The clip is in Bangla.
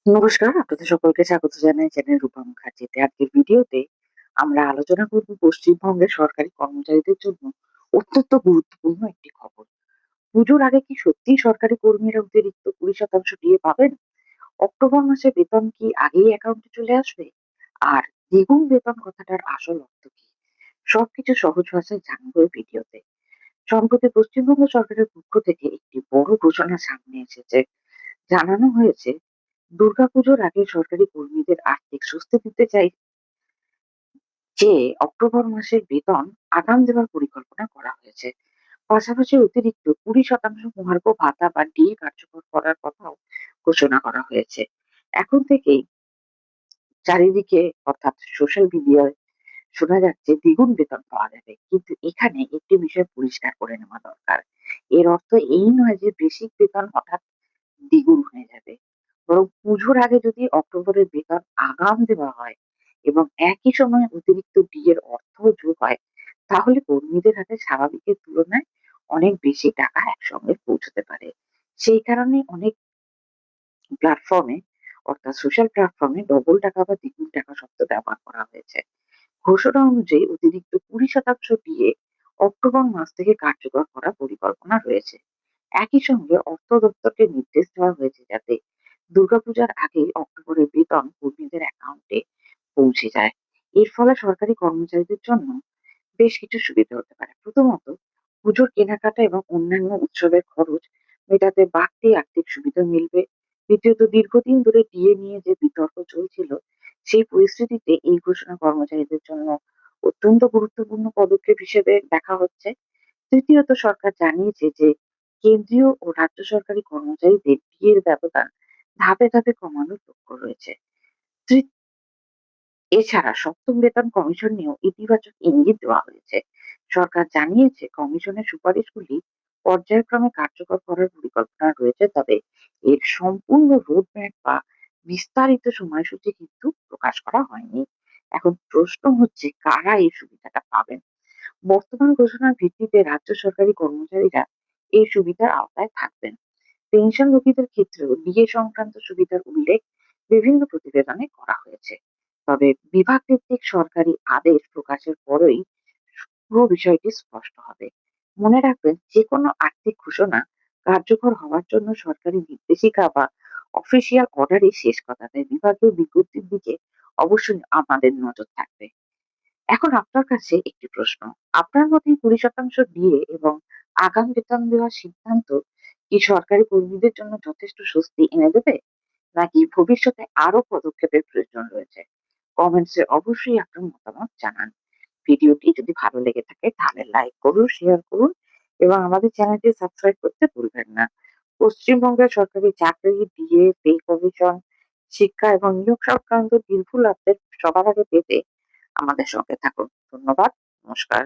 নমস্কার, আপনাদের সকলকে স্বাগত জানাই চ্যানেল রূপা মুখার্জিতে। আজকের ভিডিওতে আমরা আলোচনা করব পশ্চিমবঙ্গের সরকারি কর্মচারীদের জন্য অত্যন্ত গুরুত্বপূর্ণ একটি খবর। পুজোর আগে কি সত্যিই সরকারি কর্মীরা অতিরিক্ত 20% ডিএ পাবেন? অক্টোবর মাসে বেতন কি আগেই অ্যাকাউন্টে চলে আসবে? আর দ্বিগুণ বেতন কথাটার আসল অর্থ কি? সবকিছু সহজ ভাষায় জানবো এই ভিডিওতে। সম্প্রতি পশ্চিমবঙ্গ সরকারের পক্ষ থেকে একটি বড় ঘোষণা সামনে এসেছে। জানানো হয়েছে দুর্গাপুজোর আগে সরকারি কর্মীদের আর্থিক স্বস্তি দিতে চাই যে অক্টোবর মাসের বেতন আগাম দেওয়ার পরিকল্পনা করা হয়েছে। পাশাপাশি অতিরিক্ত 20% মহার্ঘ ভাতা বা ডিএ কার্যকর করার কথাও ঘোষণা করা হয়েছে। এখন থেকেই চারিদিকে অর্থাৎ সোশ্যাল মিডিয়ায় শোনা যাচ্ছে দ্বিগুণ বেতন পাওয়া যাবে। কিন্তু এখানে একটি বিষয় পরিষ্কার করে নেওয়া দরকার। এর অর্থ এই নয় যে বেসিক বেতন হঠাৎ দ্বিগুণ হয়ে যাবে। বরং পুজোর আগে যদি অক্টোবরের বেতন আগাম দেওয়া হয় এবং একই সময়ে অতিরিক্ত ডিএর অর্থও যোগ হয়, তাহলে কর্মীদের হাতে স্বাভাবিকের তুলনায় অনেক বেশি টাকা একসঙ্গে পৌঁছতে পারে। সেই কারণে অনেক প্ল্যাটফর্মে অর্থাৎ সোশ্যাল প্ল্যাটফর্মে ডবল টাকা বা দ্বিগুণ টাকা শব্দ ব্যবহার করা হয়েছে। ঘোষণা অনুযায়ী অতিরিক্ত 20% দিয়ে অক্টোবর মাস থেকে কার্যকর করার পরিকল্পনা রয়েছে। একই সঙ্গে অর্থ দপ্তরকে নির্দেশ দেওয়া হয়েছে যাতে দুর্গাপূজার আগেই অক্টোবরের বেতন কর্মীদের অ্যাকাউন্টে পৌঁছে যায়। এর ফলে সরকারি কর্মচারীদের জন্য বেশ কিছু সুবিধা হতে পারে। প্রথমত, পুজোর কেনাকাটা এবং অন্যান্য উৎসবের খরচ মেটাতে বাড়তি আর্থিক সুবিধা মিলবে। দ্বিতীয়ত, দীর্ঘদিন ধরে ডিএ নিয়ে যে বিতর্ক চলছিল, সেই পরিস্থিতিতে এই ঘোষণা কর্মচারীদের জন্য অত্যন্ত গুরুত্বপূর্ণ পদক্ষেপ হিসেবে দেখা হচ্ছে। তৃতীয়ত, সরকার জানিয়েছে যে কেন্দ্রীয় ও রাজ্য সরকারি কর্মচারীদের ডিএর ব্যবধান ধাপে ধাপে কমানোর লক্ষ্য রয়েছে। এছাড়া সপ্তম বেতন কমিশন নিয়েও ইতিবাচক ইঙ্গিত দেওয়া হয়েছে। সরকার জানিয়েছে কমিশনের সুপারিশগুলি পর্যায়ক্রমে কার্যকর করার পরিকল্পনা রয়েছে, তবে এর সম্পূর্ণ রোডম্যাপ বা বিস্তারিত সময়সূচি কিন্তু প্রকাশ করা হয়নি। এখন প্রশ্ন হচ্ছে কারা এই সুবিধাটা পাবেন। বর্তমান ঘোষণার ভিত্তিতে রাজ্য সরকারি কর্মচারীরা এই সুবিধার আওতায় থাকবেন। পেনশনভোগীদের ক্ষেত্রেও ডিএ সংক্রান্ত সুবিধার উল্লেখ বিভিন্ন প্রতিবেদনে করা হয়েছে। তবে বিভাগ ভিত্তিক সরকারি আদেশ প্রকাশের পরই পুরো বিষয়টি স্পষ্ট হবে। মনে রাখবেন, যে কোনো আর্থিক ঘোষণা কার্যকর হওয়ার জন্য সরকারি নির্দেশিকা বা অফিসিয়াল অর্ডারই শেষ কথা, তাই বিভাগীয় বিজ্ঞপ্তির দিকে অবশ্যই আমাদের নজর থাকবে। এখন আপনার কাছে একটি প্রশ্ন। আপনার মতে 20% দিয়ে এবং আগাম বেতন দেওয়ার সিদ্ধান্ত কি সরকারি কর্মীদের জন্য যথেষ্ট স্বস্তি এনে দেবে? নাকি ভবিষ্যতে আরো পদক্ষেপের প্রয়োজন রয়েছে? কমেন্টসে অবশ্যই আপনার মতামত জানান। ভিডিওটি যদি ভালো লেগে থাকে তাহলে লাইক করুন, শেয়ার করুন এবং আমাদের চ্যানেলটি সাবস্ক্রাইব করতে ভুলবেন না। পশ্চিমবঙ্গের সরকারি চাকরি, ডিএ, পে কমিশন, শিক্ষা এবং নিয়োগ সংক্রান্ত দীর্ঘ আপডেট সবার আগে পেতে আমাদের সঙ্গে থাকুন। ধন্যবাদ। নমস্কার।